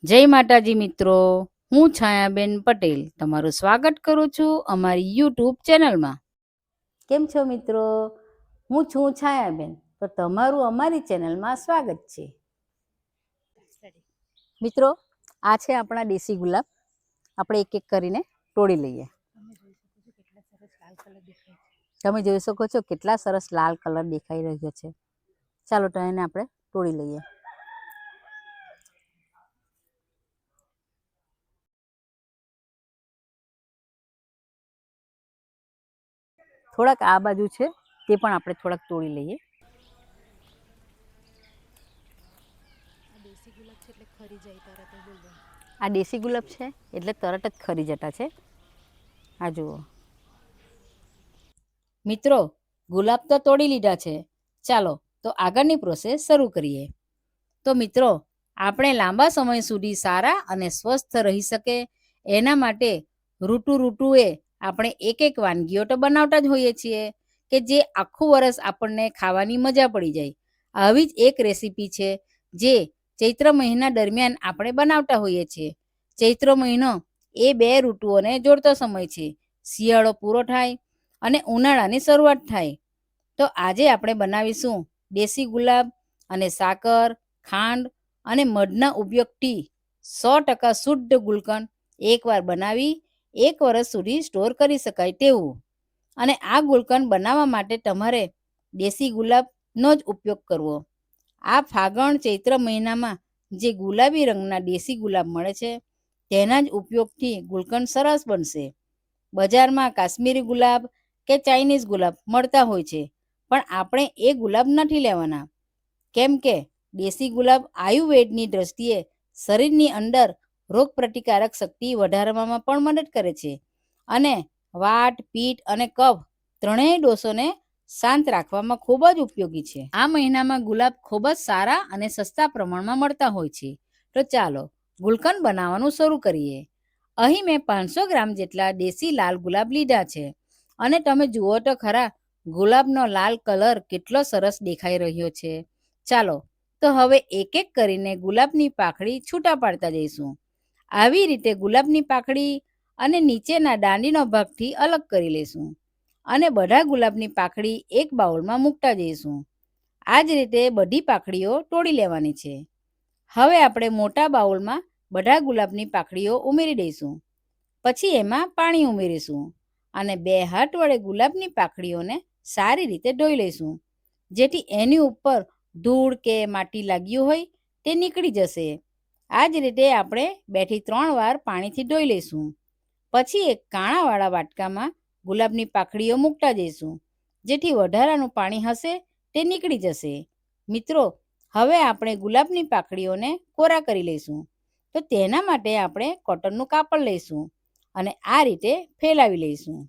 જય માતાજી મિત્રો, હું છાયાબેન પટેલ તમારું સ્વાગત કરું છું અમારી યુટ્યુબ ચેનલમાં. કેમ છો મિત્રો? હું છું છાયાબેન, તો તમારું અમારી ચેનલમાં સ્વાગત છે. મિત્રો, આ છે આપણા દેશી ગુલાબ. આપણે એક એક કરીને તોડી લઈએ. તમે જોઈ શકો છો કેટલા સરસ લાલ કલર દેખાઈ રહ્યો છે. ચાલો તો એને આપણે તોડી લઈએ. થોડાક આ બાજુ છે તે પણ આપણે થોડાક તોડી લઈએ. આ દેશી ગુલાબ છે એટલે તરત જ ખરી જતા છે. આ જુઓ મિત્રો, ગુલાબ તો તોડી લીધા છે. ચાલો તો આગળની પ્રોસેસ શરૂ કરીએ. તો મિત્રો, આપણે લાંબા સમય સુધી સારા અને સ્વસ્થ રહી શકે એના માટે ઋતુએ આપણે એક એક વાનગીઓ તો બનાવતા જ હોઈએ છીએ કે જે આખું વર્ષ આપણને ખાવાની મજા પડી જાય. આવી જ એક રેસીપી છે જે ચૈત્ર મહિના દરમિયાન આપણે બનાવતા હોઈએ છીએ. ચૈત્ર મહિનો એ બે ઋતુઓને જોડતો સમય છે. શિયાળો પૂરો થાય અને ઉનાળાની શરૂઆત થાય. તો આજે આપણે બનાવીશું દેશી ગુલાબ અને સાકર, ખાંડ અને મધના ઉપયોગથી 100% શુદ્ધ ગુલકંદ એકવાર બનાવી 1 વર્ષ સુધી સ્ટોર કરી શકાય તેવું. અને આ ગુલકંદ બનાવવા માટે તમારે દેશી ગુલાબનો જ ઉપયોગ કરવો. આ ફાગણ ચૈત્ર મહિનામાં જે ગુલાબી રંગના દેશી ગુલાબ મળે છે તેના જ ઉપયોગથી ગુલકંદ સરસ બનશે. બજારમાં કાશ્મીરી ગુલાબ કે ચાઇનીઝ ગુલાબ મળતા હોય છે, પણ આપણે એ ગુલાબ નથી લેવાના. કેમ કે દેશી ગુલાબ આયુર્વેદની દ્રષ્ટિએ શરીરની અંદર રોગ પ્રતિકારક શક્તિ વધારવામાં પણ મદદ કરે છે અને વાત, પીઠ અને કફ ત્રણેય દોષોને શાંત રાખવામાં ખૂબ જ ઉપયોગી છે. આ મહિનામાં ગુલાબ ખૂબ જ સારા અને સસ્તા પ્રમાણમાં મળતા હોય છે. તો ચાલો ગુલકંદ બનાવવાનું શરૂ કરીએ. અહીં મેં 500 ગ્રામ જેટલા દેશી લાલ ગુલાબ લીધા છે અને તમે જુઓ તો ખરા ગુલાબનો લાલ કલર કેટલો સરસ દેખાઈ રહ્યો છે. ચાલો તો હવે એક એક કરીને ગુલાબની પાંખડી છૂટા પાડતા જઈશું. આવી રીતે ગુલાબની પાંખડી અને નીચેના દાંડીનો ભાગથી અલગ કરી લઈશું અને બધા ગુલાબની પાંખડી એક બાઉલમાં મૂકતા જઈશું. આ જ રીતે બધી પાંખડીઓ તોડી લેવાની છે. હવે આપણે મોટા બાઉલમાં બધા ગુલાબની પાંખડીઓ ઉમેરી દઈશું. પછી એમાં પાણી ઉમેરીશું અને 2 હાથ વડે ગુલાબની પાંખડીઓને સારી રીતે ધોઈ લઈશું, જેથી એની ઉપર ધૂળ કે માટી લાગ્યું હોય તે નીકળી જશે. આ જ રીતે આપણે 2 થી 3 વાર પાણીથી ધોઈ લઈશું. પછી એક કાણાવાળા વાટકામાં ગુલાબની પાંખડીઓ મૂકતા જઈશું, જેથી વધારાનું પાણી હશે તે નીકળી જશે. મિત્રો, હવે આપણે ગુલાબની પાંખડીઓને કોરા કરી લઈશું. તો તેના માટે આપણે કોટનનું કાપડ લઈશું અને આ રીતે ફેલાવી લઈશું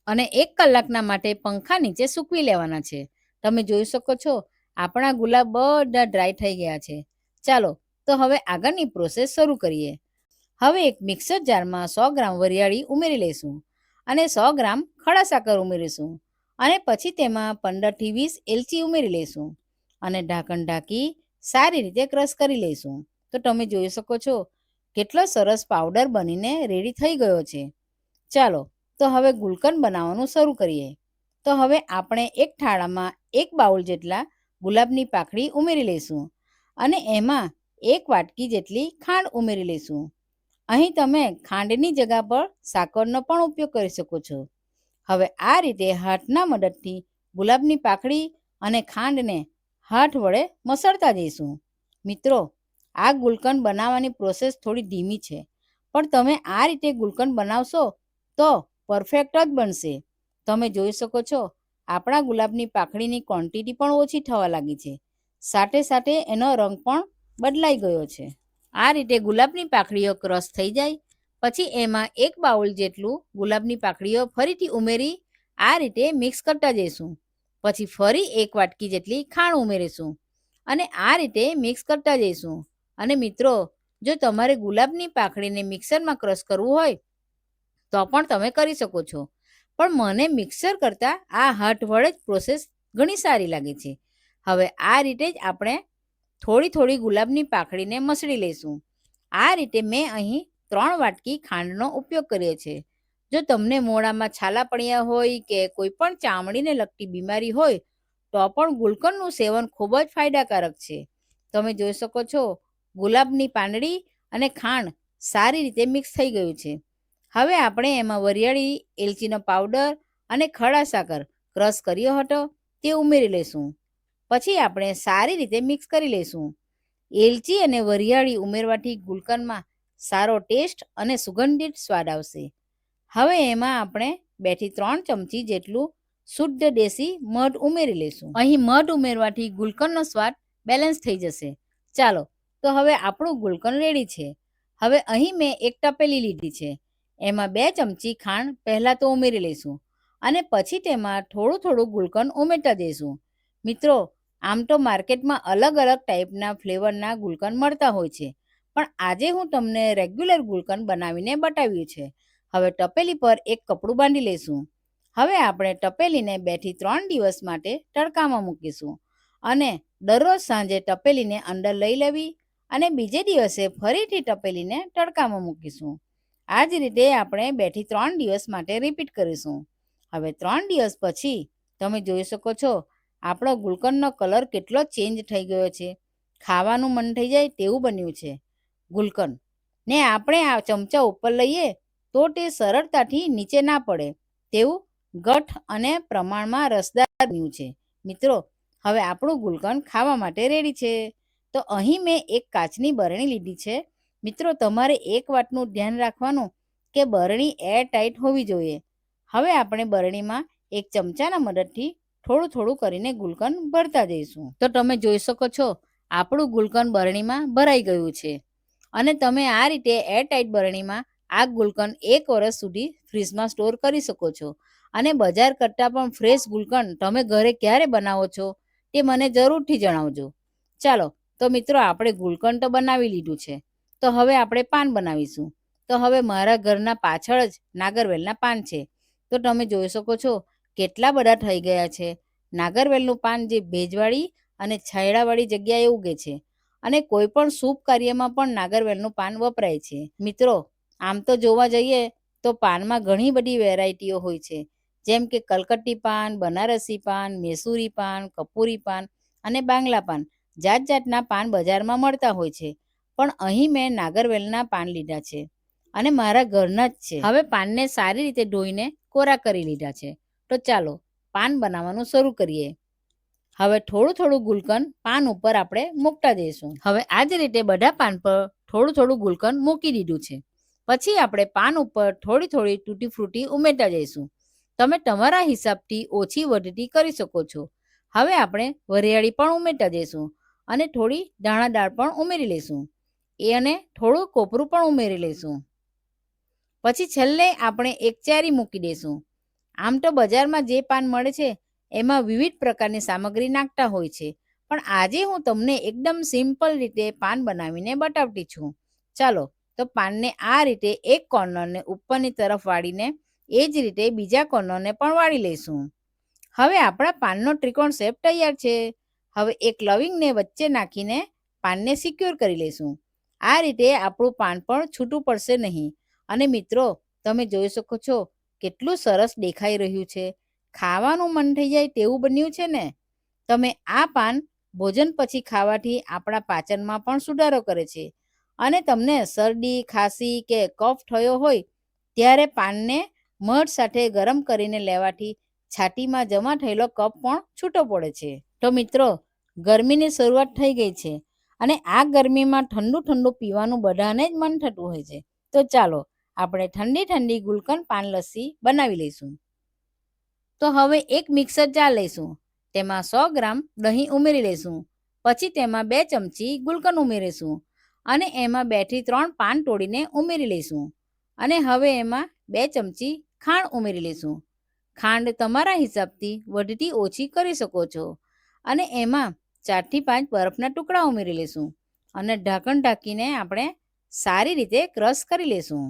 અને 1 કલાકના માટે પંખા નીચે સૂકવી લેવાના છે. તમે જોઈ શકો છો આપણા ગુલાબ બધા ડ્રાય થઈ ગયા છે. ચાલો તો હવે આગળની પ્રોસેસ શરૂ કરીએ. હવે એક મિક્સર જારમાં 100 ગ્રામ વરિયાળી ઉમેરી લઈશું અને 100 ગ્રામ ખડા સાકર ઉમેરીશું અને પછી તેમાં 15 થી 20 એલચી ઉમેરી લઈશું અને ઢાંકણ ઢાંકી સારી રીતે ક્રશ કરી લઈશું. તો તમે જોઈ શકો છો કેટલો સરસ પાવડર બનીને રેડી થઈ ગયો છે. ચાલો તો હવે ગુલકંદ બનાવવાનું શરૂ કરીએ. તો હવે આપણે એક થાળામાં 1 બાઉલ જેટલા ગુલાબની પાંખડી ઉમેરી લઈશું અને એમાં 1 વાટકી જેટલી ખાંડ ઉમેરી લઈશું. અહીં તમે ખાંડની જગ્યા પર સાકરનો પણ ઉપયોગ કરી શકો છો. હવે આ રીતે હાથના મદદથી ગુલાબની પાંખડી અને ખાંડને હાથ વડે મસળતા જઈશું. મિત્રો, આ ગુલકંદ બનાવવાની પ્રોસેસ થોડી ધીમી છે, પણ તમે આ રીતે ગુલકંદ બનાવશો તો પરફેક્ટ જ બનશે. તમે જોઈ શકો છો આપણા ગુલાબની પાંખડીની ક્વોન્ટિટી પણ ઓછી થવા લાગી છે, સાથે સાથે એનો રંગ પણ બદલાઈ ગયો છે. આ રીતે ગુલાબની પાંખડીઓ ક્રશ થઈ જાય પછી એમાં 1 બાઉલ જેટલું ગુલાબની પાંખડીઓ ફરીથી ઉમેરી આ રીતે મિક્સ કરતા જઈશું. પછી ફરી 1 વાટકી જેટલી ખાંડ ઉમેરીશું અને આ રીતે મિક્સ કરતા જઈશું. અને મિત્રો, જો તમારે ગુલાબની પાંખડીને મિક્સરમાં ક્રશ કરવું હોય તો પણ તમે કરી શકો છો, પણ મને મિક્સર કરતાં આ હાથ વડે જ પ્રોસેસ ઘણી સારી લાગે છે. હવે આ રીતે જ આપણે થોડી થોડી ગુલાબની પાંખડીને મસળી લઈશું આ રીતે મેં અહીં 3 વાટકી ખાંડનો ઉપયોગ કર્યો છે. જો તમને મોઢામાં છાલા પડ્યા હોય કે કોઈ પણ ચામડીને લગતી બીમારી હોય તો પણ ગુલકંદનું સેવન ખૂબ જ ફાયદાકારક છે. તમે જોઈ શકો છો ગુલાબની પાંદડી અને ખાંડ સારી રીતે મિક્સ થઈ ગયું છે. હવે આપણે એમાં વરિયાળી, એલચીનો પાવડર અને ખડા સાકર ક્રશ કર્યો હતો તે ઉમેરી લઈશું. પછી આપણે સારી રીતે મિક્સ કરી લઈશું. એલચી અને વરિયાળી ઉમેરવાથી ગુલકંદમાં સારો ટેસ્ટ અને સુગંધિત સ્વાદ આવશે. હવે એમાં આપણે 2 થી 3 ચમચી જેટલું શુદ્ધ દેશી મધ ઉમેરી લઈશું. અહીં મધ ઉમેરવાથી ગુલકંદનો સ્વાદ બેલેન્સ થઈ જશે. ચાલો, તો હવે આપણું ગુલકંદ રેડી છે. હવે અહીં મેં એક તપેલી લીધી છે. એમાં 2 ચમચી ખાંડ પહેલાં તો ઉમેરી લઈશું અને પછી તેમાં થોડું થોડું ગુલકંદ ઉમેરતા જઈશું. મિત્રો, આમ તો માર્કેટમાં અલગ અલગ ટાઈપના ફ્લેવરના ગુલકંદ મળતા હોય છે, પણ આજે હું તમને રેગ્યુલર ગુલકંદ બનાવીને બતાવ્યું છે. હવે તપેલી પર એક કપડું બાંધી લઈશું. હવે આપણે તપેલીને 2 થી 3 દિવસ માટે તડકામાં મૂકીશું અને દરરોજ સાંજે તપેલીને અંદર લઈ લેવી અને બીજે દિવસે ફરીથી તપેલીને તડકામાં મૂકીશું. આ જ રીતે આપણે 2 થી 3 દિવસ માટે રિપીટ કરીશું. હવે 3 દિવસ પછી તમે જોઈ શકો છો આપણો ગુલકંદનો કલર કેટલો ચેન્જ થઈ ગયો છે. ખાવાનું મન થઈ જાય તેવું બન્યું છે ગુલકંદ. ને આપણે આ ચમચા ઉપર લઈએ તો તે સરળતાથી નીચે ના પડે તેવું ગઠ અને પ્રમાણમાં રસદાર બન્યું છે. મિત્રો, હવે આપણું ગુલકંદ ખાવા માટે રેડી છે. તો અહીં મેં એક કાચની બરણી લીધી છે. મિત્રો, તમારે એક વાતનું ધ્યાન રાખવાનું કે બરણી એર ટાઈટ હોવી જોઈએ. હવે આપણે બરણીમાં એક ચમચાના મદદથી થોડું થોડું કરીને ગુલકંદ ભરતા જઈશું. તો તમે જોઈ શકો છો આપણું ગુલકંદ બરણીમાં ભરાઈ ગયું છે અને તમે આ રીતે એર ટાઈટ બરણીમાં આ ગુલકંદ 1 વર્ષ સુધી ફ્રીજમાં સ્ટોર કરી શકો છો. અને બજાર કરતાં પણ ફ્રેશ ગુલકંદ તમે ઘરે ક્યારે બનાવો છો તે મને જરૂરથી જણાવજો. ચાલો, તો મિત્રો, આપણે ગુલકંદ તો બનાવી લીધું છે. તો હવે આપણે પાન બનાવીશું. તો હવે મારા ઘરના પાછળ જ નાગરવેલના પાન છે. તો તમે જોઈ શકો છો કેટલા બધા થઈ ગયા છે. નાગરવેલનું પાન જે ભેજવાળી અને છાંયડાવાળી જગ્યાએ ઉગે છે અને કોઈ પણ શુભ કાર્યમાં પણ નાગરવેલનું પાન વપરાય છે. મિત્રો, આમ તો જોવા જઈએ તો પાનમાં ઘણી બધી વેરાયટીઓ હોય છે, જેમ કે કલકત્તી પાન, બનારસી પાન, મેસૂરી પાન, કપૂરી પાન અને બાંગ્લા પાન. જાત જાતના પાન બજારમાં મળતા હોય છે, પણ અહીં મેં નાગરવેલના પાન લીધા છે અને મારા ઘરના જ છે. હવે પાનને સારી રીતે ધોઈને કોરા કરી લીધા છે. તો ચાલો પાન બનાવવાનું શરૂ કરીએ. હવે થોડું થોડું ગુલકંદ પાન ઉપર આપણે મૂકતા જઈશું. હવે આ જ રીતે બધા પાન પર થોડું થોડું ગુલકંદ મૂકી દીધું છે. પછી આપણે પાન ઉપર થોડી થોડી તૂટી ફ્રૂટી ઉમેરતા જઈશું. તમે તમારા હિસાબથી ઓછી વધતી કરી શકો છો. હવે આપણે વરિયાળી પણ ઉમેરતા જઈશું અને થોડી દાણાદાળ પણ ઉમેરી લઈશું. અને થોડું કોપરું પણ ઉમેરી લઈશું. પછી છેલ્લે આપણે એક ચેરી મૂકી દઈશું. આમ તો બજારમાં જે પાન મળે છે એમાં વિવિધ પ્રકારની સામગ્રી નાખતા હોય છે, પણ આજે હું તમને એકદમ સિમ્પલ રીતે પાન બનાવીને બતાવતી છું. ચાલો, તો પાનને આ રીતે એક કોર્નરને ઉપરની તરફ વાળીને એ જ રીતે બીજા કોર્નરને પણ વાળી લઈશું. હવે આપણા પાનનો ત્રિકોણ શેપ તૈયાર છે. હવે એક લવિંગને વચ્ચે નાખીને પાનને સિક્યોર કરી લઈશું. આ રીતે આપણું પાન પણ છૂટું પડશે નહીં. અને મિત્રો, તમે જોઈ શકો છો કેટલું સરસ દેખાઈ રહ્યું છે. ખાવાનું મન થઈ જાય તેવું બન્યું છે ને. તમે આ પાન ભોજન પછી ખાવાથી આપણા પાચનમાં પણ સુધારો કરે છે અને તમને શરદી, ખાંસી કે કફ થયો હોય ત્યારે પાનને મધ સાથે ગરમ કરીને લેવાથી છાતીમાં જમા થયેલો કફ પણ છૂટો પડે છે. તો મિત્રો, ગરમીની શરૂઆત થઈ ગઈ છે અને આ ગરમીમાં ઠંડુ ઠંડુ પીવાનું બધાને જ મન થતું હોય છે. તો ચાલો આપણે ઠંડી ઠંડી ગુલકંદ પાન લસ્સી બનાવી લઈશું. તો હવે એક મિક્સર જાર લઈશું. તેમાં 100 ગ્રામ દહીં ઉમેરી લઈશું. પછી તેમાં 2 ચમચી ગુલકંદ ઉમેરીશું અને એમાં 2 થી 3 પાન તોડીને ઉમેરી લઈશું. અને હવે એમાં 2 ચમચી ખાંડ ઉમેરી લઈશું. ખાંડ તમારા હિસાબથી વધતી ઓછી કરી શકો છો. અને એમાં 4 થી 5 બરફના ટુકડા ઉમેરી લઈશું અને ઢાંકણ ઢાંકીને આપણે સારી રીતે ક્રશ કરી લઈશું.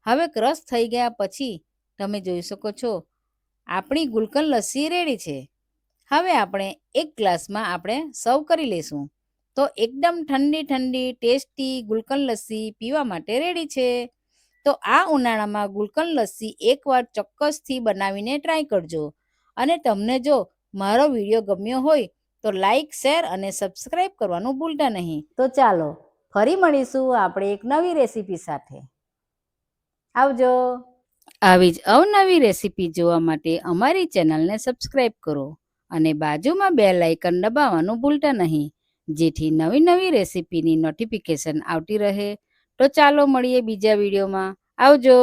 હવે ક્રશ થઈ ગયા પછી તમે જોઈ શકો છો આપણી ગુલકંદ લસ્સી રેડી છે. હવે આપણે એક ગ્લાસમાં આપણે સર્વ કરી લઈશું. તો એકદમ ઠંડી ઠંડી ટેસ્ટી ગુલકંદ લસ્સી પીવા માટે રેડી છે. તો આ ઉનાળામાં ગુલકંદ લસ્સી એકવાર ચોક્કસથી બનાવીને ટ્રાય કરજો. અને તમને જો મારો વિડીયો ગમ્યો હોય તો લાઈક, શેર અને સબસ્ક્રાઈબ કરવાનું ભૂલતા નહીં. તો ચાલો ફરી મળીશું આપણે એક નવી રેસીપી સાથે. આવજો. આવી જ અવનવી રેસીપી જોવા માટે અમારી ચેનલને સબસ્ક્રાઈબ કરો અને બાજુમાં બેલ આઇકન દબાવવાનું ભૂલતા નહીં, જેથી નવી નવી રેસીપીની નોટિફિકેશન આવતી રહે. તો ચાલો મળીએ બીજા વિડીયોમાં. આવજો.